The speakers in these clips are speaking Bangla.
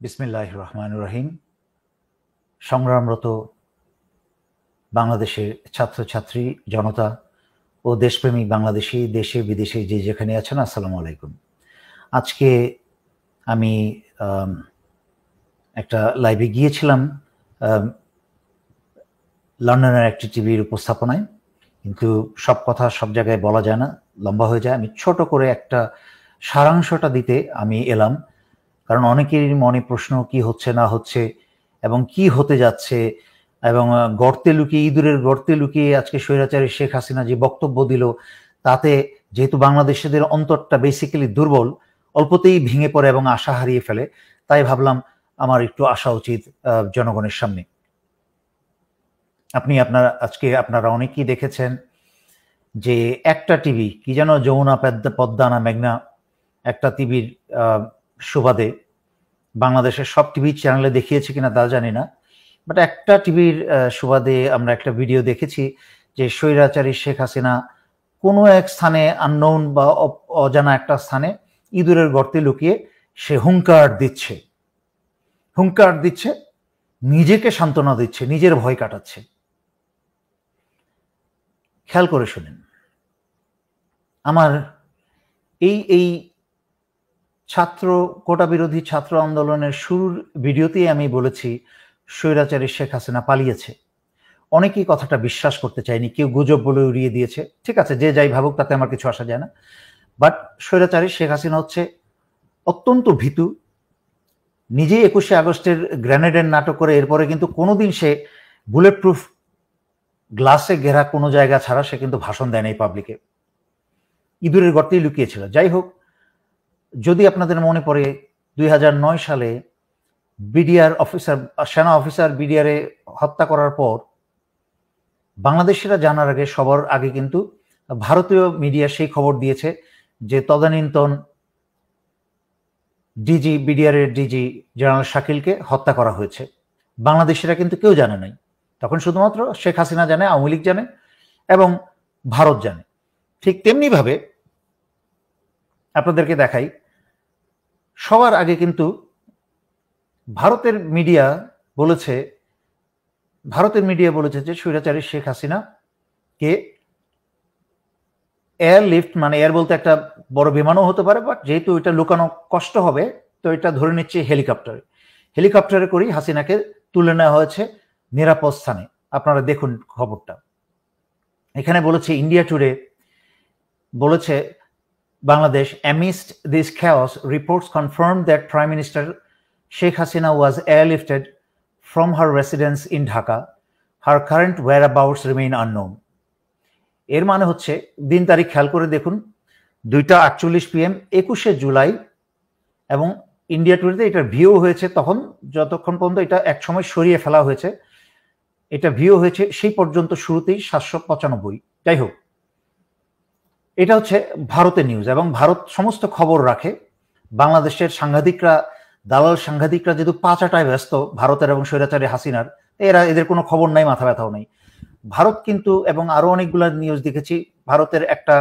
বিসমিল্লাহির রহমানির রহিম। সংগ্রামরত বাংলাদেশের ছাত্রছাত্রী জনতা ও দেশপ্রেমিক বাংলাদেশি দেশে বিদেশে যে যেখানে আছেন, আসসালামু আলাইকুম। আজকে আমি একটা লাইভে গিয়েছিলাম লন্ডনের একটি টিভির উপস্থাপনায়, কিন্তু সব কথা সব জায়গায় বলা যায় না, লম্বা হয়ে যায়। আমি ছোট করে একটা সারাংশটা দিতে আমি এলাম, কারণ অনেকেরই মনে প্রশ্ন কি হচ্ছে না হচ্ছে এবং কি হতে যাচ্ছে, এবং গর্তে লুকিয়ে ইঁদুরের গর্তে লুকিয়ে আজকে স্বৈরাচারী শেখ হাসিনা যে বক্তব্য দিল, তাতে যেহেতু বাংলাদেশিদের অন্তরটা বেসিক্যালি দুর্বল, অল্পতেই ভেঙে পড়ে এবং আশা হারিয়ে ফেলে, তাই ভাবলাম আমার একটু আসা উচিত জনগণের সামনে। আপনারা অনেকেই দেখেছেন যে একটা টিভি, কি যেন যমুনা পদ্মা না মেঘনা, একটা টিভির সুবাদে, বাংলাদেশের সব টিভি চ্যানেলে দেখিয়েছে কিনা তা জানি না, বাট একটা টিভির সুবাদে আমরা একটা ভিডিও দেখেছি যে স্বৈরাচারী শেখ হাসিনা কোনো এক স্থানে, আননোন বা অজানা একটা স্থানে ইঁদুরের গর্তে লুকিয়ে সে হুঙ্কার দিচ্ছে, নিজেকে সান্ত্বনা দিচ্ছে, নিজের ভয় কাটাচ্ছে। খেয়াল করে শুনেন, আমার এই কোটা বিরোধী ছাত্র আন্দোলনের শুরুর ভিডিওতেই আমি বলেছি স্বৈরাচারী শেখ হাসিনা পালিয়েছে। অনেকেই কথাটা বিশ্বাস করতে চায়নি, কেউ গুজব বলে উড়িয়ে দিয়েছে। ঠিক আছে, যে যাই ভাবুক, তাতে আমার কিছু আসা যায় না। বাট স্বৈরাচারী শেখ হাসিনা হচ্ছে অত্যন্ত ভীতু, নিজেই 21শে আগস্টের গ্রেনেডের নাটক করে এরপরে কিন্তু কোনোদিন সে বুলেট প্রুফ গ্লাসে ঘেরা কোনো জায়গা ছাড়া সে কিন্তু ভাষণ দেয় না এই পাবলিকে, ইঁদুরের গর্তেই লুকিয়েছিল। যাই হোক, যদি আপনাদের মনে পড়ে 2009 সালে সেনা অফিসার বিডিআরে হত্যা করার পর বাংলাদেশিরা জানার আগে, সবার আগে কিন্তু ভারতীয় মিডিয়া সেই খবর দিয়েছে যে তদানীন্তন বিডিআরের ডিজি জেনারেল শাকিলকে হত্যা করা হয়েছে। বাংলাদেশিরা কিন্তু কেউ জানে নাই, তখন শুধুমাত্র শেখ হাসিনা জানে, আওয়ামী লীগ জানে এবং ভারত জানে। ঠিক তেমনি ভাবে আপনাদেরকে দেখাই, সবার আগে কিন্তু ভারতের মিডিয়া বলেছে যে স্বৈরাচারী শেখ হাসিনা কে এয়ারলিফট, মানে এয়ার বলতে একটা বড় বিমানও হতে পারে, বাট যেহেতু এটা লুকানো কষ্ট হবে, তো এটা ধরে নিচ্ছে হেলিকপ্টারে করেই হাসিনাকে তুলে নেওয়া হয়েছে নিরাপদ স্থানে। আপনারা দেখুন খবরটা। এখানে বলেছে ইন্ডিয়া টুডে বলেছে, Bangladesh, amidst this chaos, reports confirmed that Prime Minister Sheikh Hasina was airlifted from her residence in Dhaka. Her current whereabouts remain unknown. এর মানে হচ্ছে, দিন তারিখ খেয়াল করে দেখুন, 2:48 PM 21শে জুলাই, এবং ইন্ডিয়া টুডেতে এটার ভিউ হয়েছে তখন, যতক্ষণ পর্যন্ত এটা এক সময় সরিয়ে ফেলা হয়েছে, এটা ভিউ হয়েছে সেই পর্যন্ত শুরুতেই 795। যাই হোক, এটা হচ্ছে ভারতের নিউজ, এবং ভারত সমস্ত খবর রাখে। বাংলাদেশের দালাল সাংঘাতিকরা যেহেতু পাচাটায় ব্যস্ত ভারতের এবং স্বৈরাচারী হাসিনার, এদের কোনো খবর নাই, মাথা ব্যথাও নেই। ভারত কিন্তু, এবং আরো অনেকগুলো নিউজ দেখেছি, ভারতের একটা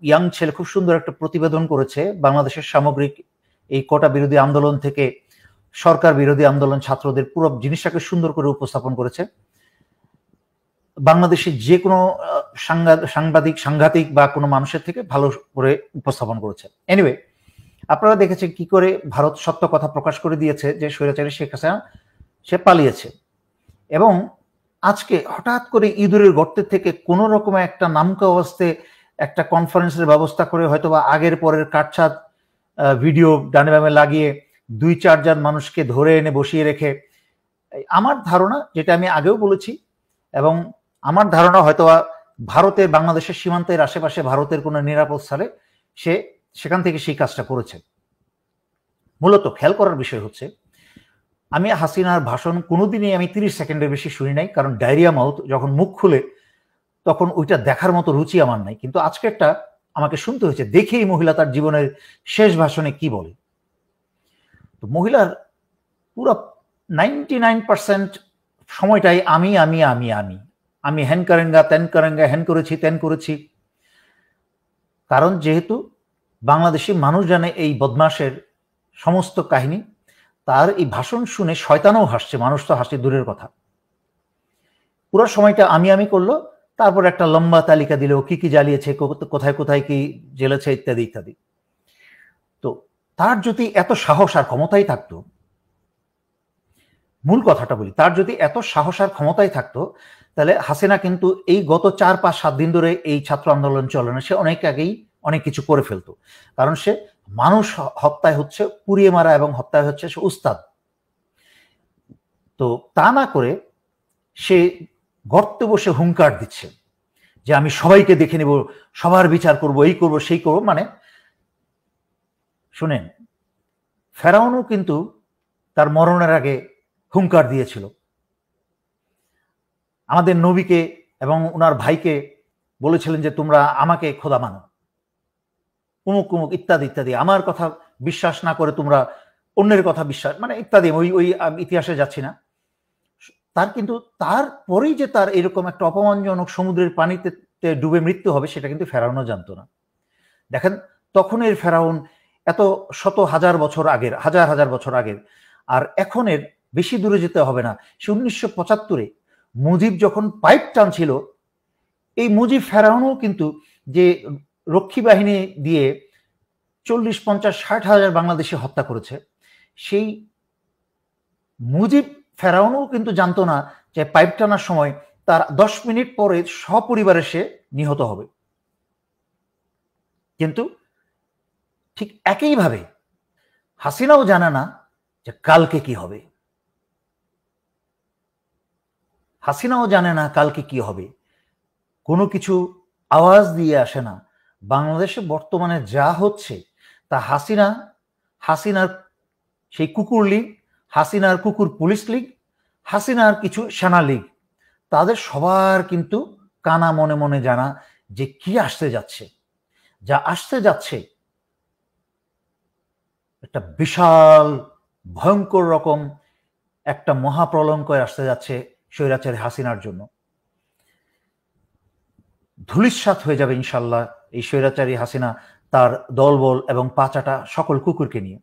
ইয়াং ছেলে খুব সুন্দর একটা প্রতিবেদন করেছে বাংলাদেশের সামগ্রিক এই কোটা বিরোধী আন্দোলন থেকে সরকার বিরোধী আন্দোলন, ছাত্রদের পুরো জিনিসটাকে সুন্দর করে উপস্থাপন করেছে। বাংলাদেশের যে কোনো সাংঘাতিক বা কোনো মানুষের থেকে ভালো করে উপস্থাপন করেছে। এনিওয়ে, আপনারা দেখেছেন কি করে ভারত সত্য কথা প্রকাশ করে দিয়েছে যে স্বৈরাচারী শেখ হাসিনা সে পালিয়েছে, এবং আজকে হঠাৎ করে ইঁদুরের গর্তের থেকে কোনো রকম একটা নামকা অবস্থায় একটা কনফারেন্সের ব্যবস্থা করে, হয়তো বা আগের পরের কাটছাট ভিডিও ডানে বামে লাগিয়ে 2-4 জন মানুষকে ধরে এনে বসিয়ে রেখে, আমার ধারণা, যেটা আমি আগেও বলেছি, এবং আমার ধারণা হয়তো ভারতের বাংলাদেশের সীমান্তের আশেপাশে ভারতের কোনো নিরাপদ স্থলে সেখান থেকে সেই কাজটা করেছে। মূলত খেয়াল করার বিষয় হচ্ছে, আমি হাসিনার ভাষণ কোনোদিনই আমি 30 সেকেন্ডের বেশি শুনি নাই, কারণ ডায়রিয়া মাউথ, যখন মুখ খুলে তখন ওইটা দেখার মতো রুচি আমার নাই। কিন্তু আজকেরটা আমাকে শুনতে হয়েছে, দেখেই মহিলা তার জীবনের শেষ ভাষণে কি বলে। তো মহিলার পুরো 99% সময়টাই আমি হ্যান করেঙ্গা, ত্যান করেঙ্গা, হ্যান করেছি, ত্যান করেছি। কারণ যেহেতু বাংলাদেশি মানুষ জানে এই বদমাশের সমস্ত কাহিনী, তার এই ভাষণ শুনে শয়তানও হাসছে, মানুষ তো হাসছে দূরের কথা। পুরো সময়টা আমি করলো, তারপর একটা লম্বা তালিকা দিল কি কি জ্বালিয়েছে, কোথায় কোথায় কি জ্বেলেছে ইত্যাদি ইত্যাদি। তো তার যদি এত সাহস আর ক্ষমতাই থাকতো, মূল কথাটা বলি, তার যদি এত সাহস আর ক্ষমতাই থাকতো, তাহলে হাসিনা কিন্তু এই গত 4-5-7 দিন ধরে এই ছাত্র আন্দোলন চলে না, সে অনেক আগেই অনেক কিছু করে ফেলতো। কারণ সে মানুষ হত্যায় হচ্ছে, পুড়িয়ে মারা এবং হত্যায় হচ্ছে সে উস্তাদ। তো তা না করে সে গর্তে বসে হুঙ্কার দিচ্ছে যে আমি সবাইকে দেখে নেব, সবার বিচার করব, এই করব সেই করব। মানে শুনেন, ফেরাউনও কিন্তু তার মরণের আগে হুঙ্কার দিয়েছিল, আমাদের নবীকে এবং ওনার ভাইকে বলেছিলেন যে তোমরা আমাকে খোদা মানো, উমুক উমুক ইত্যাদি ইত্যাদি, আমার কথা বিশ্বাস না করে তোমরা অন্যের কথা বিশ্বাস, মানে ইত্যাদি। ওই ইতিহাসে যাচ্ছি না। তার কিন্তু তারপরেই যে তার এরকম একটা অপমানজনক সমুদ্রের পানিতে ডুবে মৃত্যু হবে, সেটা কিন্তু ফেরাউনও জানতো না। দেখেন, তখনের ফেরাউন এত শত হাজার বছর আগের, হাজার হাজার বছর আগের, আর এখনের বেশি দূরে যেতে হবে না। সে 1975-এ মুজিব যখন পাইপ টানছিল, এই মুজিব ফেরাউনও কিন্তু যে রক্ষী বাহিনী দিয়ে 40-50-60 হাজার বাংলাদেশি হত্যা করেছে, সেই মুজিব ফেরাউনও কিন্তু জানতো না যে পাইপ টানার সময় তার 10 মিনিট পরে সপরিবারে সে নিহত হবে। কিন্তু ঠিক একইভাবে হাসিনাও জানে না যে কালকে কি হবে, হাসিনাও জানে না কালকে কি হবে। কোনো কিছু আওয়াজ দিয়ে আসে না। বাংলাদেশে বর্তমানে যা হচ্ছে তা হাসিনার সেই কুকুর লীগ, হাসিনার কুকুর পুলিশ লীগ, হাসিনার কিছু সেনা লীগ, তাদের সবার কিন্তু কানা মনে মনে জানা যে কি আসতে যাচ্ছে। যা আসতে যাচ্ছে একটা বিশাল ভয়ঙ্কর রকম একটা মহাপ্রলঙ্কয় আসতে যাচ্ছে স্বৈরাচারী হাসিনার জন্য। ধূলিসাৎ হয়ে যাবে ইনশাল্লাহ এই স্বৈরাচারী হাসিনা তার দলবল এবং পাচাটা সকল কুকুরকে নিয়ে।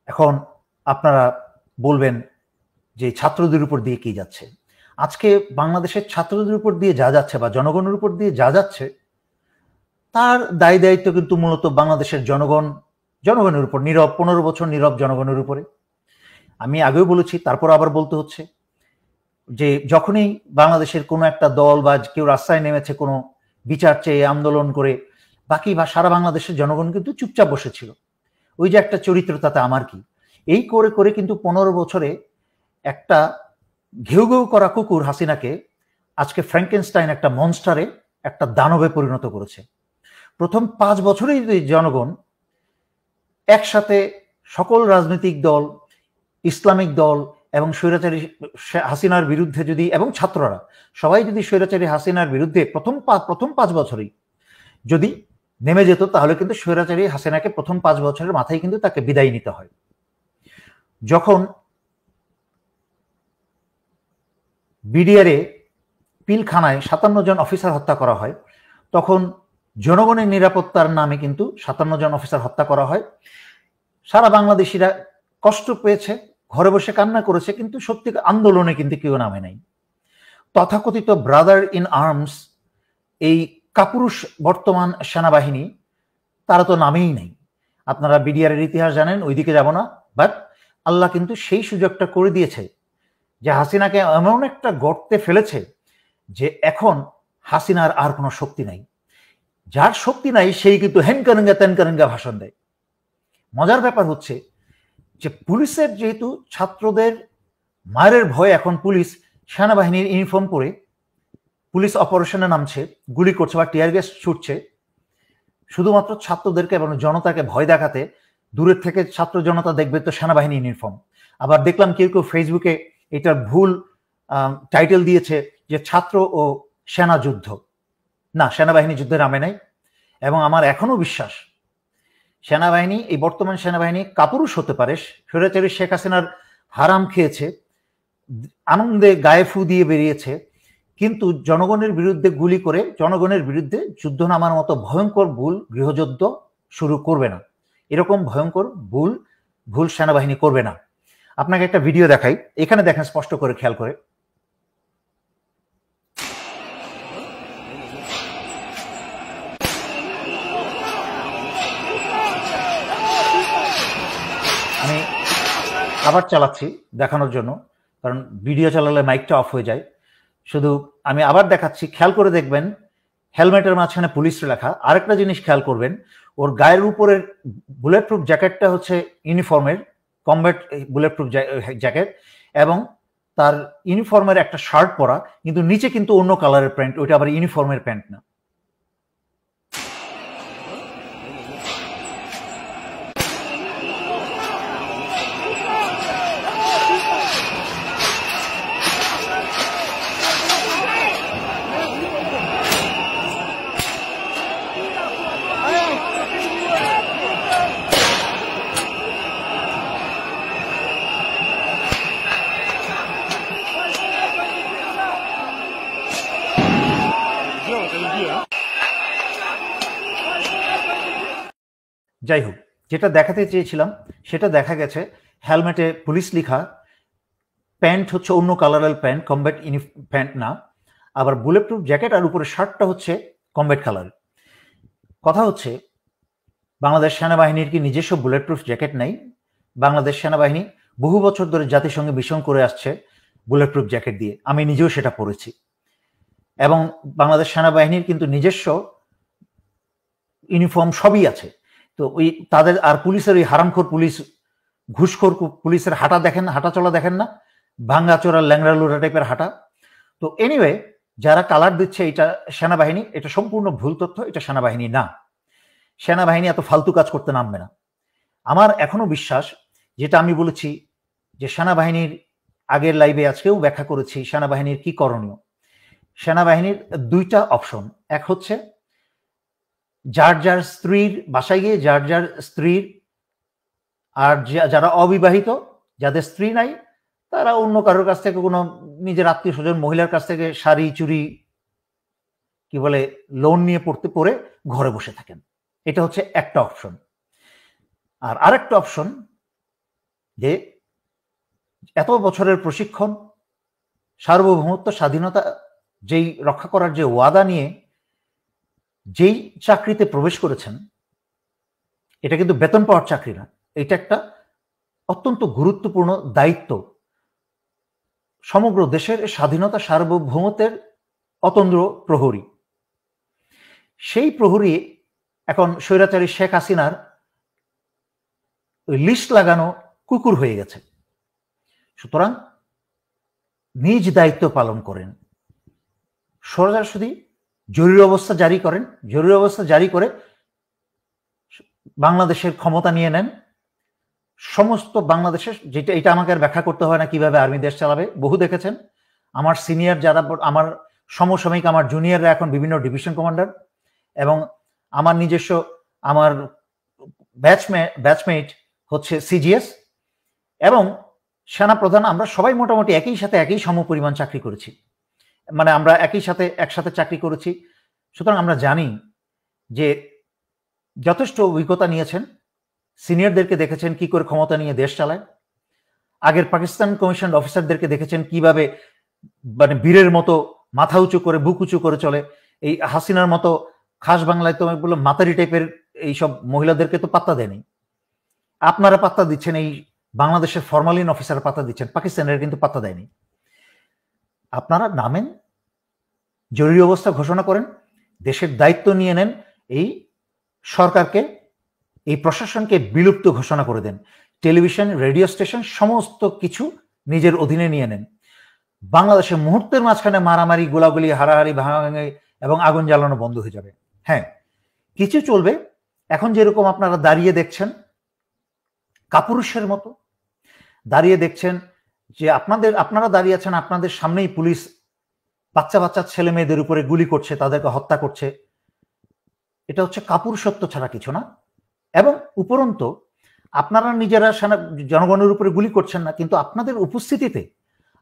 এখন আপনারা বলবেন যে ছাত্রদের উপর দিয়ে কি যাচ্ছে। আজকে বাংলাদেশের ছাত্রদের উপর দিয়ে যা যাচ্ছে বা জনগণের উপর দিয়ে যা যাচ্ছে, তার দায় দায়িত্ব কিন্তু মূলত বাংলাদেশের জনগণের উপর, নীরব 15 বছর নীরব জনগণের উপরে। আমি আগেও বলেছি, তারপর আবার বলতে হচ্ছে যে যখনই বাংলাদেশের কোনো একটা দল বা কেউ রাস্তায় নেমেছে কোনো বিচার চেয়ে আন্দোলন করে, বাকি বা সারা বাংলাদেশের জনগণ কিন্তু চুপচাপ বসেছিল। ওই যে একটা চরিত্র, তাতে আমার কি, এই করে করে কিন্তু 15 বছরে একটা ঘেউ ঘেউ করা কুকুর হাসিনাকে আজকে ফ্র্যাঙ্কেনস্টাইন একটা মনস্টারে, একটা দানবে পরিণত করেছে। প্রথম 5 বছরেই জনগণ একসাথে সকল রাজনৈতিক দল, ইসলামিক দল এবং স্বৈরাচারী হাসিনার বিরুদ্ধে যদি, এবং ছাত্ররা সবাই যদি স্বৈরাচারী হাসিনার বিরুদ্ধে প্রথম 5 বছরেই যদি নেমে যেত, তাহলে কিন্তু স্বৈরাচারী হাসিনাকে প্রথম 5 বছরের মাথায় কিন্তু তাকে বিদায় নিতে হয়। যখন বিডিআরে পিলখানায় 57 জন অফিসার হত্যা করা হয়, তখন জনগণের নিরাপত্তার নামে কিন্তু 57 জন অফিসার হত্যা করা হয়। সারা বাংলাদেশিরা কষ্ট পেয়েছে, ঘরে বসে কান্না করেছে, কিন্তু সত্যি আন্দোলনে কিন্তু কেউ নামে নাই। তথাকথিত ব্রাদার ইন আর্মস, এই কাপুরুষ বর্তমান সেনাবাহিনী, তারা তো নামেই নেই। আপনারা বিডিআরের ইতিহাস জানেন, ওইদিকে যাব না। বাট আল্লাহ কিন্তু সেই সুযোগটা করে দিয়েছে যে হাসিনাকে এমন একটা গর্তে ফেলেছে যে এখন হাসিনার আর কোনো শক্তি নাই। যার শক্তি নাই সেই কিন্তু হেনকারেঙ্গা তেনকারেঙ্গা ভাষণ দেয়। মজার ব্যাপার হচ্ছে যে পুলিশের যেহেতু ছাত্রদের মায়ের ভয়, এখন পুলিশ সেনাবাহিনীর ইউনিফর্ম পরে পুলিশ অপারেশনে নামছে, গুলি করছে বা টিয়ার গ্যাস ছুটছে শুধুমাত্র ছাত্রদেরকে এবং জনতাকে ভয় দেখাতে। দূরের থেকে ছাত্র জনতা দেখবে তো সেনাবাহিনী ইউনিফর্ম। আবার দেখলাম কেউ কেউ ফেসবুকে এটার ভুল টাইটেল দিয়েছে যে ছাত্র ও সেনা যুদ্ধ। না, সেনাবাহিনী যুদ্ধে নামে নাই। এবং আমার এখনো বিশ্বাস সেনাবাহিনী, এই বর্তমান সেনাবাহিনী কাপুরুষ হতে পারে, স্বৈরাচারী শেখ হাসিনার হারাম খেয়েছে, আনন্দে গায়ে ফু দিয়ে বেরিয়েছে, কিন্তু জনগণের বিরুদ্ধে গুলি করে জনগণের বিরুদ্ধে যুদ্ধ নামার মতো ভয়ঙ্কর ভুল গৃহযুদ্ধ শুরু করবে না। এরকম ভয়ঙ্কর ভুল ভুল সেনাবাহিনী করবে না। আপনাকে একটা ভিডিও দেখাই, এখানে দেখেন স্পষ্ট করে, খেয়াল করে। আমি আবার চালাচ্ছি দেখানোর জন্য, কারণ ভিডিও চালালে মাইকটা অফ হয়ে যায়। শুধু আমি আবার দেখাচ্ছি, খেয়াল করে দেখবেন হেলমেটের মাঝখানে পুলিশ লেখা। আরেকটা জিনিস খেয়াল করবেন, ওর গায়ের উপরের বুলেট প্রুফ জ্যাকেটটা হচ্ছে ইউনিফর্মের কমব্যাট বুলেট প্রুফ জ্যাকেট, এবং তার ইউনিফর্মের একটা শার্ট পরা, কিন্তু নিচে কিন্তু অন্য কালারের প্যান্ট, ওইটা আবার ইউনিফর্মের প্যান্ট না। যাই হোক, যেটা দেখাতে চেয়েছিলাম সেটা দেখা গেছে। হেলমেটে পুলিশ লেখা, প্যান্ট হচ্ছে অন্য কালারের প্যান্ট, কমব্যাট প্যান্ট না। আবার বুলেট প্রুফ জ্যাকেট আর উপরে শার্টটা হচ্ছে কমব্যাট কালার। কথা হচ্ছে, বাংলাদেশ সেনাবাহিনীর কি নিজস্ব বুলেট প্রুফ জ্যাকেট নেই? বাংলাদেশ সেনাবাহিনী বহু বছর ধরে জাতিসংঘে মিশন করে আসছে বুলেট প্রুফ জ্যাকেট দিয়ে, আমি নিজেও সেটা পরেছি। এবং বাংলাদেশ সেনাবাহিনীর কিন্তু নিজস্ব ইউনিফর্ম সবই আছে। তো ওই তাদের আর পুলিশের ওই হারামখোর পুলিশ, ঘুষখোর পুলিশের হাঁটা দেখেন, হাঁটা চলা দেখেন না, ভাঙ্গাচোরা ল্যাংড়া লুড়া টাইপের হাঁটা। তো এনিওয়ে, যারা কালার দিচ্ছে এটা সেনাবাহিনী, এটা সম্পূর্ণ ভুল তথ্য, এটা সেনাবাহিনী না। সেনাবাহিনী এত ফালতু কাজ করতে নামবে না। আমার এখনো বিশ্বাস, যেটা আমি বলেছি যে সেনাবাহিনীর আগের লাইভে আজকেও ব্যাখ্যা করেছি সেনাবাহিনীর কি করণীয়। সেনাবাহিনীর দুইটা অপশন, এক হচ্ছে যার যার স্ত্রীর বাসায় গিয়ে যার যার স্ত্রীর, আর যারা অবিবাহিত যাদের স্ত্রী নাই, তারা অন্য কারোর কাছ থেকে, কোনো নিজের আত্মীয় স্বজন মহিলার কাছ থেকে শাড়ি চুড়ি কি বলে লোন নিয়ে পড়ে ঘরে বসে থাকেন। এটা হচ্ছে একটা অপশন। আর আরেকটা অপশন, যে এত বছরের প্রশিক্ষণ, সার্বভৌমত্ব, স্বাধীনতা যেই রক্ষা করার যে ওয়াদা নিয়ে যেই চাকরিতে প্রবেশ করেছেন, এটা কিন্তু বেতন পাওয়ার চাকরি না, এটা একটা অত্যন্ত গুরুত্বপূর্ণ দায়িত্ব। সমগ্র দেশের স্বাধীনতা সার্বভৌমত্বের অতন্দ্র প্রহরী। সেই প্রহরী এখন স্বৈরাচারী শেখ হাসিনার লিস্ট লাগানো কুকুর হয়ে গেছে। সুতরাং নিজ দায়িত্ব পালন করেন, সরাসরি জরুরি অবস্থা জারি করেন, জরুরি অবস্থা জারি করে বাংলাদেশের ক্ষমতা নিয়ে নেন। সমস্ত বাংলাদেশের, যেটা এটা আমাকে আর ব্যাখ্যা করতে হয় না কিভাবে আর্মি দেশ চালাবে, বহু দেখেছেন। আমার সিনিয়র যারা, আমার সমসাময়িক, আমার জুনিয়ররা এখন বিভিন্ন ডিভিশন কমান্ডার, এবং আমার নিজস্ব, আমার ব্যাচমেট হচ্ছে সিজিএস এবং সেনাপ্রধান, আমরা সবাই মোটামুটি একই সাথে একই সমপরিমাণ চাকরি করেছি, মানে আমরা একসাথে চাকরি করেছি। সুতরাং আমরা জানি যে যথেষ্ট অভিজ্ঞতা নিয়েছেন, সিনিয়রদেরকে দেখেছেন কি করে ক্ষমতা নিয়ে দেশ চালায়, আগের পাকিস্তান কমিশন অফিসারদেরকে দেখেছেন কিভাবে মানে বীরের মতো মাথা উঁচু করে, বুক উঁচু করে চলে। এই হাসিনার মতো খাস বাংলায় তো বললো মাতারি টাইপের এইসব মহিলাদেরকে তো পাত্তা দেয়নি। আপনারা পাত্তা দিচ্ছেন, এই বাংলাদেশের ফরমালিন অফিসার পাত্তা দিচ্ছেন, পাকিস্তানের কিন্তু পাত্তা দেয়নি। আপনারা নামেন, জরুরি অবস্থা ঘোষণা করেন, দেশের দায়িত্ব নিয়ে নেন, এই সরকারকে, এই প্রশাসনকে বিলুপ্ত ঘোষণা করে দেন, টেলিভিশন, রেডিও স্টেশন সমস্ত কিছু নিজের অধীনে নিয়ে নেন। বাংলাদেশে মুহূর্তের মাঝখানে মারামারি, গোলাগুলি, হারাহারি, ভাঙাভাঙি এবং আগুন জ্বালানো বন্ধ হয়ে যাবে। হ্যাঁ, কিছু চলবে। এখন যেরকম আপনারা দাঁড়িয়ে দেখছেন কাপুরুষের মতো দাঁড়িয়ে দেখছেন, যে আপনারা দাঁড়িয়ে আছেন, আপনাদের সামনেই পুলিশ বাচ্চা ছেলে মেয়েদের উপরে গুলি করছে, তাদেরকে হত্যা করছে। এটা হচ্ছে কাপুরুষত্ব ছাড়া কিছু না। এবং উপরন্তু আপনারা নিজেরা জনগণের উপরে গুলি করছেন না, কিন্তু আপনাদের উপস্থিতিতে,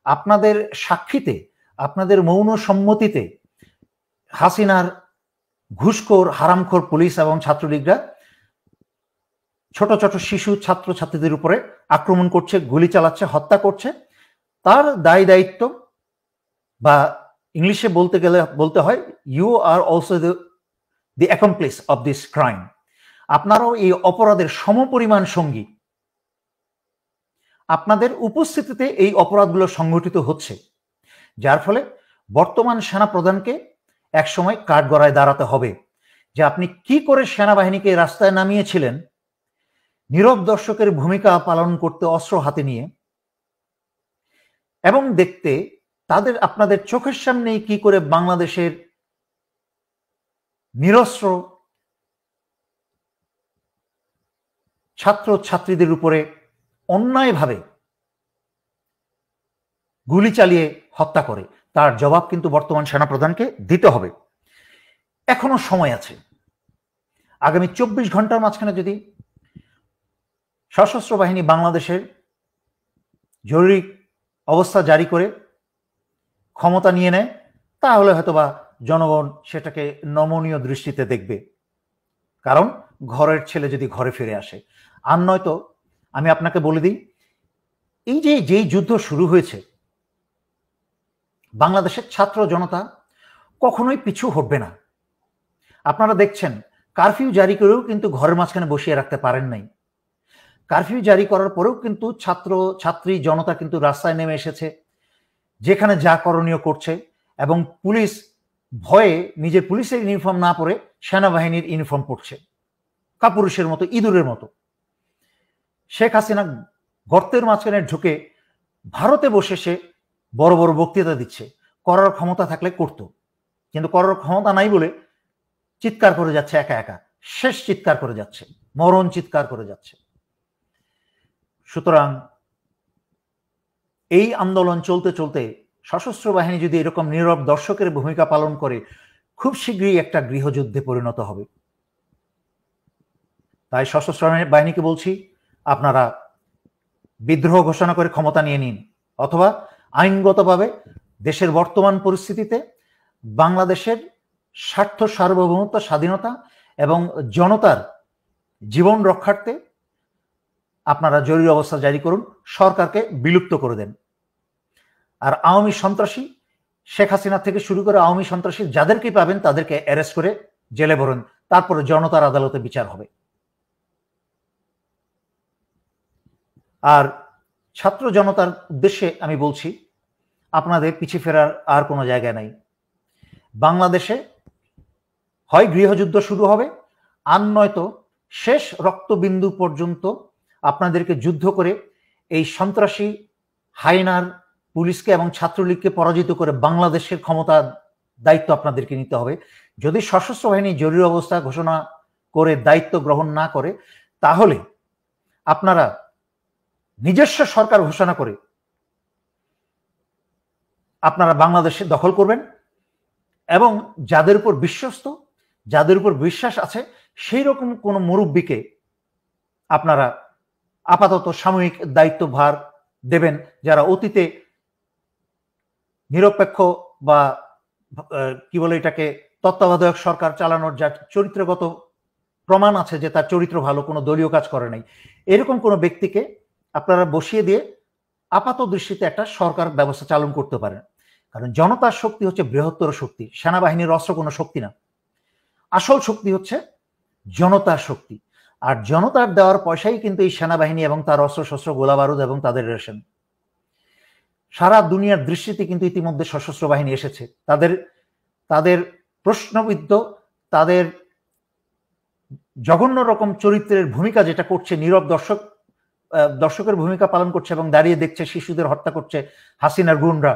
আপনাদের সাক্ষীতে, আপনাদের মৌন সম্মতিতে হাসিনার ঘুষখোর, হারামখোর পুলিশ এবং ছাত্রলীগরা ছোট ছোট শিশু ছাত্র ছাত্রীদের উপরে আক্রমণ করছে, গুলি চালাচ্ছে, হত্যা করছে, তার দায় দায়িত্ব, বা ইংলিশে বলতে হয় you are also the accomplice of this crime. আপনারাও এই অপরাধের সমপরিমাণ সঙ্গী। আপনাদের উপস্থিতিতে এই অপরাধগুলো সংঘটিত হচ্ছে, যার ফলে বর্তমান সেনা প্রধানকে একসময় কাঠগড়ায় দাঁড়াতে হবে যে আপনি কি করে সেনাবাহিনীকে রাস্তায় নামিয়েছিলেন নীরব দর্শকের ভূমিকা পালন করতে অস্ত্র হাতে নিয়ে, এবং দেখতে আপনাদের চোখের সামনেই কি করে বাংলাদেশের নিরস্ত্র ছাত্র ছাত্রীদের উপরে অন্যায়ভাবে গুলি চালিয়ে হত্যা করে, তার জবাব কিন্তু বর্তমান সেনাপ্রধানকে দিতে হবে। এখনো সময় আছে। আগামী 24 ঘন্টার মাঝখানে যদি সশস্ত্র বাহিনী বাংলাদেশের জরুরি অবস্থা জারি করে ক্ষমতা নিয়ে নেয়, তাহলে হয়তোবা জনগণ সেটাকে নমনীয় দৃষ্টিতে দেখবে, কারণ ঘরের ছেলে যদি ঘরে ফিরে আসে। আর নয়তো আমি আপনাকে বলে দিই, এই যেই যুদ্ধ শুরু হয়েছে, বাংলাদেশের ছাত্র জনতা কখনোই পিছু হটবে না। আপনারা দেখছেন কারফিউ জারি করেও কিন্তু ঘরের মাঝখানে বসিয়ে রাখতে পারেন নাই। কারফিউ জারি করার পরেও কিন্তু ছাত্র ছাত্রী জনতা কিন্তু রাস্তায় নেমে এসেছে, যেখানে যা করণীয় করছে, এবং পুলিশ ভয়ে নিজের পুলিশের ইউনিফর্ম না পরে সেনাবাহিনীর ইউনিফর্ম পরছে, কাপুরুষের মতো, ইঁদুরের মতো। শেখ হাসিনা গর্তের মাঝখানে ঢুকে ভারতে বসে সে বড় বড় বক্তৃতা দিচ্ছে, করার ক্ষমতা থাকলে করত, কিন্তু করার ক্ষমতা নাই বলে চিৎকার করে যাচ্ছে, একা একা শেষ চিৎকার করে যাচ্ছে, মরণ চিৎকার করে যাচ্ছে। সুতরাং এই আন্দোলন চলতে চলতে সশস্ত্র বাহিনী যদি এরকম নীরব দর্শকের ভূমিকা পালন করে, খুব শীঘ্রই একটা গৃহযুদ্ধে পরিণত হবে। তাই সশস্ত্র বাহিনীকে বলছি, আপনারা বিদ্রোহ ঘোষণা করে ক্ষমতা নিয়ে নিন, অথবা আইনগতভাবে দেশের বর্তমান পরিস্থিতিতে বাংলাদেশের স্বার্থ, সার্বভৌমত্ব, স্বাধীনতা এবং জনতার জীবন রক্ষার্থে আপনারা জরুরি অবস্থা জারি করুন, সরকারকে বিলুপ্ত করে দেন। আর আওয়ামী সন্ত্রাসী, শেখ হাসিনা থেকে শুরু করে আওয়ামী সন্ত্রাসী যাদেরকে পাবেন তাদেরকে অ্যারেস্ট করে জেলে ভরুন, তারপরে জনতার আদালতে বিচার হবে। আর ছাত্র জনতার উদ্দেশ্যে আমি বলছি, আপনাদের পিছিয়ে ফেরার আর কোনো জায়গা নাই। বাংলাদেশে হয় গৃহযুদ্ধ শুরু হবে, আর নয়তো শেষ রক্তবিন্দু পর্যন্ত আপনাদেরকে যুদ্ধ করে এই সন্ত্রাসী হায়নার পুলিশকে এবং ছাত্রলীগকে পরাজিত করে বাংলাদেশের ক্ষমতার দায়িত্ব আপনাদেরকে নিতে হবে। যদি সশস্ত্র বাহিনী জরুরি অবস্থা ঘোষণা করে দায়িত্ব গ্রহণ না করে, তাহলে আপনারা নিজস্ব সরকার ঘোষণা করে আপনারা বাংলাদেশে দখল করবেন, এবং যাদের উপর বিশ্বস্ত, যাদের উপর বিশ্বাস আছে, সেই রকম কোনো মুরব্বীকে আপনারা আপাতত সাময়িক দায়িত্বভার দেবেন, যারা অতীতে নিরপেক্ষ বা কি বলে এটাকে তত্ত্বাবধায়ক সরকার চালানোর যা চরিত্রগত প্রমাণ আছে যে তার চরিত্র ভালো, কোনো দলীয় কাজ করে নাই, এরকম কোনো ব্যক্তিকে আপনারা বসিয়ে দিয়ে আপাত দৃষ্টিতে একটা সরকার ব্যবস্থা চালন করতে পারেন। কারণ জনতার শক্তি হচ্ছে বৃহত্তর শক্তি, সেনাবাহিনীর অস্ত্র কোনো শক্তি না। আসল শক্তি হচ্ছে জনতার শক্তি, আর জনতার দেওয়ার পয়সাই কিন্তু এই সেনাবাহিনী এবং তার অস্ত্র শস্ত্র, গোলা বারুদ এবং তাদের রেশন। সারা দুনিয়ার দৃষ্টিতে কিন্তু ইতিমধ্যে সশস্ত্র বাহিনী এসেছে, তাদের প্রশ্নবিদ্ধ, তাদের জঘন্য রকম চরিত্রের ভূমিকা যেটা করছে, নীরব দর্শকের ভূমিকা পালন করছে এবং দাঁড়িয়ে দেখছে শিশুদের হত্যা করছে হাসিনার গুন্ডা,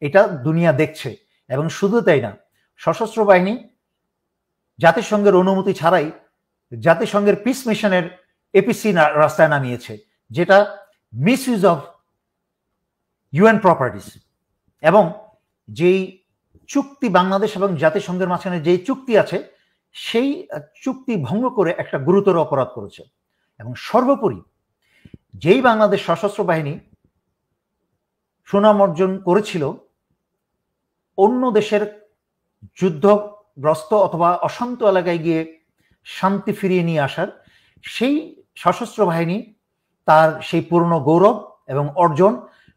এটা দুনিয়া দেখছে। এবং শুধু তাই না, সশস্ত্র বাহিনী জাতিসংঘের অনুমতি ছাড়াই জাতিসংঘের পিস মিশনের এপিসি রাস্তায় নামিয়েছে, যেটা মিসইউজ অফ ইউএন প্রপার্টিস। এবং যেই চুক্তি বাংলাদেশ এবং জাতিসংঘের মাঝখানে যেই চুক্তি আছে, সেই চুক্তি ভঙ্গ করে একটা গুরুতর অপরাধ করেছে। এবং সর্বোপরি যেই বাংলাদেশ সশস্ত্র বাহিনী সুনাম অর্জন করেছিল অন্য দেশের যুদ্ধগ্রস্ত অথবা অশান্ত এলাকায় গিয়ে শান্তি ফিরিয়ে নিয়ে আসার, সেই সশস্ত্র বাহিনী তার সেই পুরনো গৌরব এবং অর্জন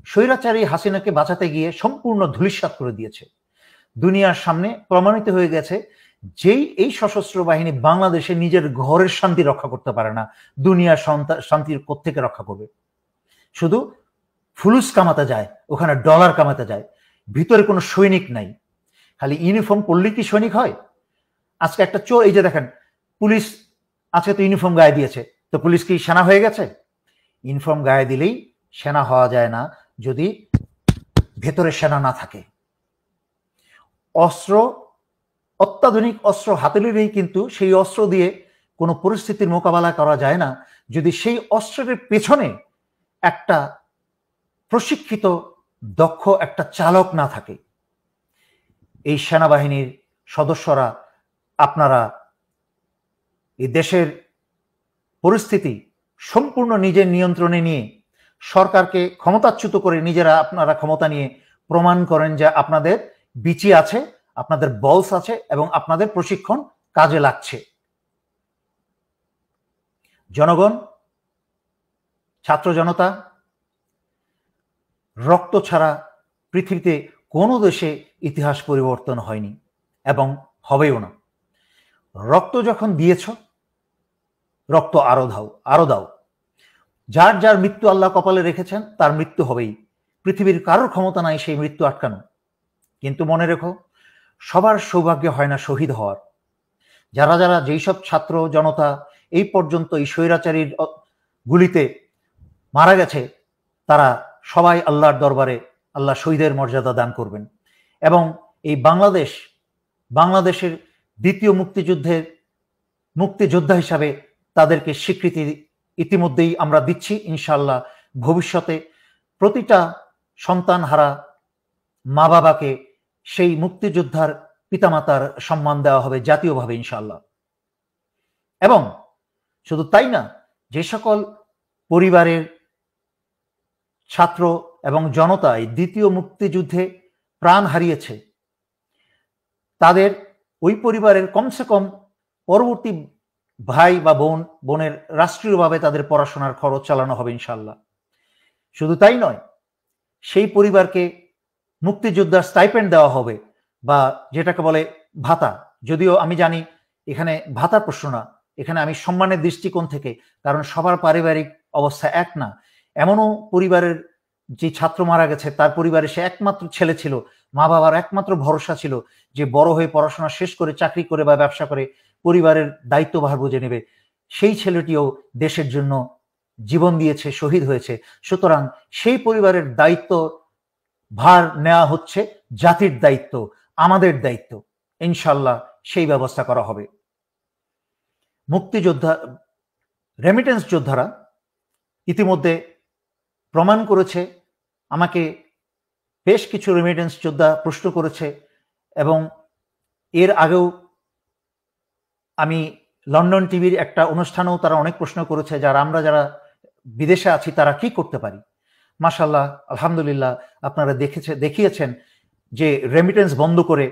স্বৈরাচারী হাসিনাকে বাঁচাতে গিয়ে সম্পূর্ণ ধূলিসাৎ করে দিয়েছে। দুনিয়ার সামনে প্রমাণিত হয়ে গেছে যেই এই সশস্ত্র বাহিনী বাংলাদেশে নিজের ঘরের শান্তি রক্ষা করতে পারে না, দুনিয়ার শান্তির কোত্থেকে রক্ষা করবে? শুধু ফুলুস কামাতে যায়, ওখানে ডলার কামাতে যায়, ভিতরে কোনো সৈনিক নাই। খালি ইউনিফর্ম পরলেই কি সৈনিক হয়? আজকে একটা চোর, এই যে দেখেন পুলিশ আজকে তো ইউনিফর্ম গায়ে দিয়েছে, তো পুলিশ কি সেনা হয়ে গেছে? ইউনিফর্ম গায়ে দিলেই সেনা হওয়া যায় না যদি ভেতরে সেনা না থাকে। অস্ত্র, অত্যাধুনিক অস্ত্র হাতে নিলেই কিন্তু সেই অস্ত্র দিয়ে কোনো পরিস্থিতির মোকাবেলা করা যায় না যদি সেই অস্ত্রের পেছনে একটা প্রশিক্ষিত দক্ষ একটা চালক না থাকে। এই সেনাবাহিনীর সদস্যরা আপনারা এই দেশের পরিস্থিতি সম্পূর্ণ নিজের নিয়ন্ত্রণে নিয়ে সরকারকে ক্ষমতাচ্যুত করে নিজেরা আপনারা ক্ষমতা নিয়ে প্রমাণ করেন যে আপনাদের বিচি আছে, আপনাদের বলস আছে এবং আপনাদের প্রশিক্ষণ কাজে লাগছে। জনগণ, ছাত্র জনতা, রক্ত ছাড়া পৃথিবীতে কোনো দেশে ইতিহাস পরিবর্তন হয়নি এবং হবেও না। রক্ত যখন দিয়েছ, রক্ত আরো দাও, আরো দাও। যার যার মৃত্যু আল্লাহ কপালে রেখেছেন তার মৃত্যু হবেই। পৃথিবীর কারোর ক্ষমতা নাই সেই মৃত্যু আটকানো। কিন্তু মনে রেখো, সবার সৌভাগ্য হয় না শহীদ হওয়ার। যারা যারা যেই সব ছাত্র জনতা এই পর্যন্ত এই স্বৈরাচারীর গুলিতে মারা গেছে, তারা সবাই আল্লাহর দরবারে আল্লাহ শহীদের মর্যাদা দান করবেন। এবং এই বাংলাদেশের দ্বিতীয় মুক্তিযোদ্ধা হিসাবে তাদেরকে স্বীকৃতি ইতিমধ্যেই আমরা দিচ্ছি। ইনশাআল্লাহ ভবিষ্যতে প্রতিটা সন্তান হারা মা বাবাকে সেই মুক্তিযোদ্ধার পিতামাতার সম্মান দেওয়া হবে জাতীয়ভাবে ইনশাআল্লাহ। এবং শুধু তাই না, যে সকল পরিবারের ছাত্র এবং জনতা এই দ্বিতীয় মুক্তিযুদ্ধে প্রাণ হারিয়েছে, তাদের ওই পরিবারের কমসে কম পরবর্তী ভাই বা বোনের রাষ্ট্রীয়ভাবে তাদের পড়াশোনার খরচ চালানো হবে ইনশাআল্লাহ। শুধু তাই নয়, সেই পরিবারকে মুক্তিযোদ্ধার স্টাইপেন্ড দেওয়া হবে, বা যেটাকে বলে ভাতা। যদিও আমি জানি এখানে ভাতার প্রশ্ন না, এখানে আমি সম্মানের দৃষ্টিকোণ থেকে, কারণ সবার পারিবারিক অবস্থা এক না। এমনও পরিবারের যে ছাত্র মারা গেছে তার পরিবারে সে একমাত্র ছেলে ছিল, মা বাবার একমাত্র ভরসা ছিল যে বড় হয়ে পড়াশোনা শেষ করে চাকরি করে বা ব্যবসা করে পরিবারের দায়িত্বভার বুঝে নেবে। সেই ছেলেটিও দেশের জন্য জীবন দিয়েছে, শহীদ হয়েছে। সুতরাং সেই পরিবারের দায়িত্ব ভার নেওয়া হচ্ছে জাতির দায়িত্ব, আমাদের দায়িত্ব। ইনশাআল্লাহ সেই ব্যবস্থা করা হবে। মুক্তিযোদ্ধা, রেমিটেন্স যোদ্ধারা ইতিমধ্যে প্রমাণ করেছে। আমাকে বেশ কিছু রেমিটেন্স যোদ্ধা প্রশ্ন করেছে, এবং এর আগেও আমি লন্ডন টিভির একটা অনুষ্ঠানেও তারা অনেক প্রশ্ন করেছে, আমরা যারা বিদেশে আছি তারা কি করতে পারি। মাশাআল্লাহ, আলহামদুলিল্লাহ, আপনারা দেখিয়েছেন যে রেমিটেন্স বন্ধ করে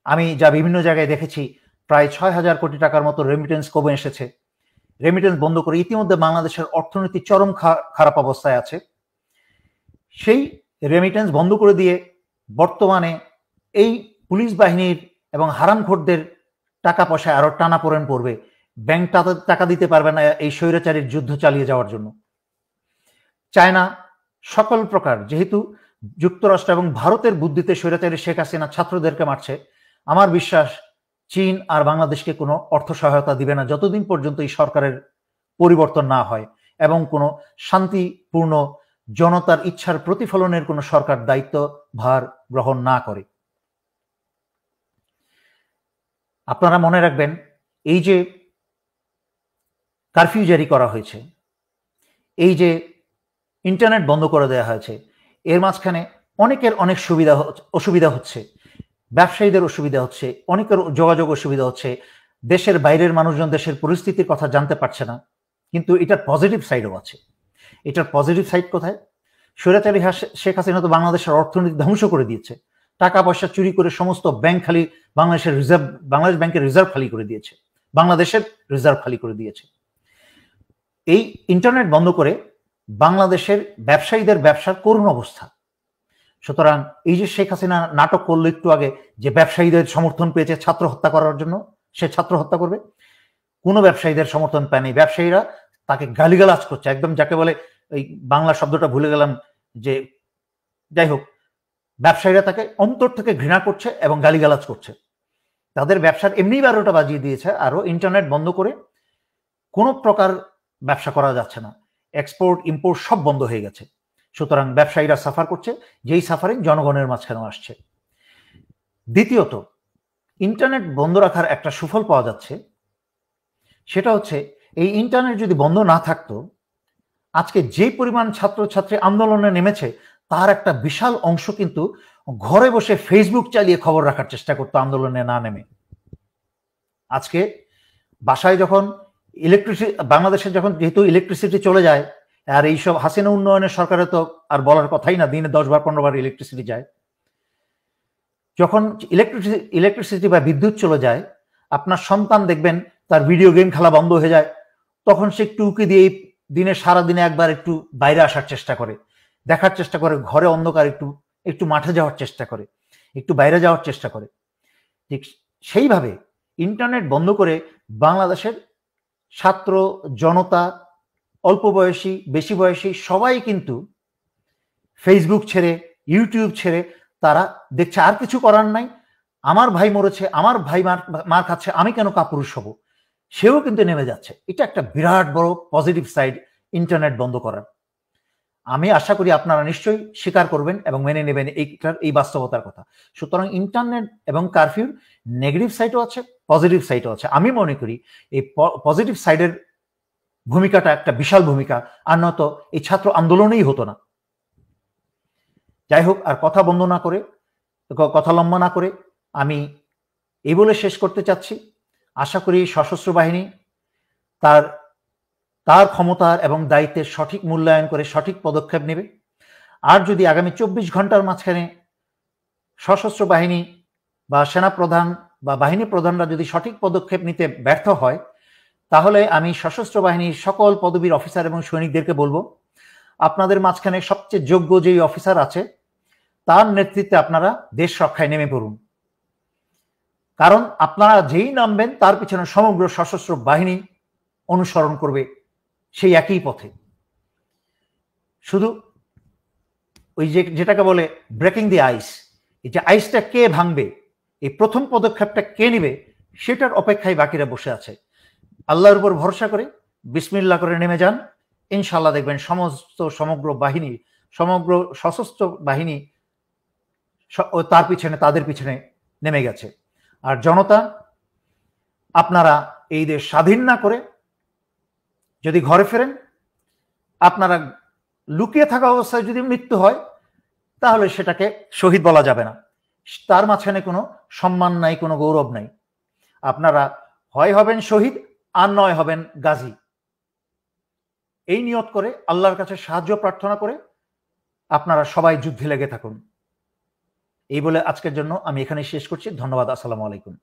আমি যা বিভিন্ন জায়গায় দেখেছি প্রায় 6,000 কোটি টাকার মতো রেমিটেন্স কমে এসেছে। রেমিটেন্স বন্ধ করে ইতিমধ্যে বাংলাদেশের অর্থনীতি চরম খারাপ অবস্থায় আছে। সেই রেমিটেন্স বন্ধ করে দিয়ে বর্তমানে এই পুলিশ বাহিনীর এবং হারামখোরদের টাকা পয়সায় আরো টানাপোড়েন পড়বে। ব্যাংক টাকা দিতে পারবে না এই স্বৈরাচারীর যুদ্ধ চালিয়ে যাওয়ার জন্য। চায়না সকল প্রকার, যেহেতু যুক্তরাষ্ট্র এবং ভারতের বুদ্ধিতে স্বৈরাচারী শেখ হাসিনা ছাত্রদেরকে মারছে, আমার বিশ্বাস চীন আর বাংলাদেশকে কোনো অর্থ সহায়তা দিবে না যতদিন পর্যন্ত এই সরকারের পরিবর্তন না হয় এবং কোনো শান্তিপূর্ণ জনতার ইচ্ছার প্রতিফলনের কোনো সরকার দায়িত্ব ভার গ্রহণ না করে। আপনারা মনে রাখবেন, এই যে কারফিউ জারি করা হয়েছে, এই যে ইন্টারনেট বন্ধ করে দেওয়া হয়েছে, এর মাঝখানে অনেকের অনেক অসুবিধা হচ্ছে। ব্যবসায়ীদের অসুবিধা হচ্ছে, অনেকের যোগাযোগ অসুবিধা হচ্ছে, দেশের বাইরের মানুষজন দেশের পরিস্থিতির কথা জানতে পারছে না। কিন্তু এটার পজিটিভ সাইডও আছে। এটার পজিটিভ সাইড কোথায়? স্বৈরাচারী শেখ হাসিনা তো বাংলাদেশের অর্থনীতি ধ্বংস করে দিয়েছে। টাকা পয়সা চুরি করে সমস্ত ব্যাংক খালি, বাংলাদেশ ব্যাংকের রিজার্ভ খালি করে দিয়েছে, বাংলাদেশের রিজার্ভ খালি করে দিয়েছে। এই ইন্টারনেট বন্ধ করে বাংলাদেশের ব্যবসায়ীদের ব্যবসার করুণ অবস্থা। সুতরাং এই যে শেখ হাসিনা নাটক করলো একটু আগে যে ব্যবসায়ীদের সমর্থন পেয়েছে ছাত্র হত্যা করার জন্য, সে ছাত্র হত্যা করবে, কোনো ব্যবসায়ীদের সমর্থন পায়নি। ব্যবসায়ীরা তাকে গালিগালাজ করছে, একদম যাকে বলে ওই বাংলা শব্দটা ভুলে গেলাম, যে যাই হোক, ব্যবসায়ীরা তাকে অন্তর থেকে ঘৃণা করছে এবং গালিগালাজ করছে। তাদের ব্যবসার এমনি 12টা বাজিয়ে দিয়েছে। আরো ইন্টারনেট বন্ধ করে কোনো প্রকার ব্যবসা করা যাচ্ছে না, এক্সপোর্ট ইম্পোর্ট সব বন্ধ হয়ে গেছে। সুতরাং ব্যবসায়ীরা সাফার করছে, যেই সাফারিং জনগণের মাঝখানেও আসছে। দ্বিতীয়ত, ইন্টারনেট বন্ধ রাখার একটা সুফল পাওয়া যাচ্ছে, সেটা হচ্ছে এই ইন্টারনেট যদি বন্ধ না থাকতো, আজকে যে পরিমাণ ছাত্রছাত্রী আন্দোলনে নেমেছে তার একটা বিশাল অংশ কিন্তু ঘরে বসে ফেসবুক চালিয়ে খবর রাখার চেষ্টা করতো আন্দোলনে না নেমে। আজকে বাসায় যখন বাংলাদেশে যখন যেহেতু ইলেকট্রিসিটি চলে যায়, আর এইসব হাসিনা উন্নয়নের সরকারে তো আর বলার কথাই না, দিনে 10 বার 15 বার ইলেকট্রিসিটি যায়। যখন ইলেকট্রিসিটি বা বিদ্যুৎ চলে যায়, আপনার সন্তান দেখবেন তার ভিডিও গেম খেলা বন্ধ হয়ে যায়, তখন সে একটু উকি দিয়ে দিনে সারাদিনে একবার একটু বাইরে আসার চেষ্টা করে, দেখার চেষ্টা করে, ঘরে অন্ধকার একটু মাঠে যাওয়ার চেষ্টা করে, একটু বাইরে যাওয়ার চেষ্টা করে। ঠিক সেইভাবে ইন্টারনেট বন্ধ করে বাংলাদেশের ছাত্র জনতা, অল্প বয়সী বেশি বয়সী সবাই কিন্তু ফেসবুক ছেড়ে, ইউটিউব ছেড়ে তারা দেখছে আর কিছু করার নাই, আমার ভাই মরেছে, আমার ভাই মার খাচ্ছে, আমি কেন কাপুরুষ হব, সেও কিন্তু নেমে যাচ্ছে। এটা একটা বিরাট বড় পজিটিভ সাইড ইন্টারনেট বন্ধ করার। আমি আশা করি আপনারা নিশ্চয়ই স্বীকার করবেন এবং মেনে নেবেন এই বাস্তবতার কথা। সুতরাং ইন্টারনেট এবং কারফিউর নেগেটিভ সাইডও আছে, পজিটিভ সাইডও আছে। আমি মনে করি এই পজিটিভ সাইডের ভূমিকাটা একটা বিশাল ভূমিকা, আর নয়তো এই ছাত্র আন্দোলনেই হতো না। যাই হোক, আর কথা লম্বা না করে আমি এই বলে শেষ করতে চাচ্ছি, আশা করি সশস্ত্র বাহিনী তার ক্ষমতার এবং দায়িত্বের সঠিক মূল্যায়ন করে সঠিক পদক্ষেপ নেবে। আর যদি আগামী 24 ঘন্টার মাঝখানে সশস্ত্র বাহিনী বা সেনা প্রধান বা বাহিনী প্রধানরা যদি সঠিক পদক্ষেপ নিতে ব্যর্থ হয়, তাহলে আমি সশস্ত্র বাহিনীর সকল পদবীর অফিসার এবং সৈনিকদেরকে বলবো, আপনাদের মাঝখানে সবচেয়ে যোগ্য যেই অফিসার আছে তার নেতৃত্বে আপনারা দেশ রক্ষায় নেমে পড়ুন। কারণ আপনারা যেই নামবেন তার পিছনে সমগ্র সশস্ত্র বাহিনী অনুসরণ করবে সেই একই পথে। শুধু ওই যেটাকে বলে ব্রেকিং দি আইস, এই যে আইসটা কে ভাঙবে, এই প্রথম পদক্ষেপটা কে নেবে, সেটার অপেক্ষায় বাকিরা বসে আছে। আল্লাহর উপর ভরসা করে বিসমিল্লাহ করে নেমে যান, ইনশাল্লাহ দেখবেন সমগ্র সশস্ত্র বাহিনী তাদের পিছনে নেমে গেছে। আর জনতা, আপনারা এই দেশ স্বাধীন না করে যদি ঘরে ফেরেন, আপনারা লুকিয়ে থাকা অবস্থায় যদি মৃত্যু হয়, তাহলে সেটাকে শহীদ বলা যাবে না, তার মাঝখানে কোনো সম্মান নাই, কোনো গৌরব নাই। আপনারা হয় হবেন শহীদ আর নয় হবেন গাজী। এই নিয়ত করে আল্লাহর কাছে সাহায্য প্রার্থনা করে আপনারা সবাই যুদ্ধে লেগে থাকুন। এই বলে আজকের জন্য আমি এখানে শেষ করছি। ধন্যবাদ। আসসালামু আলাইকুম।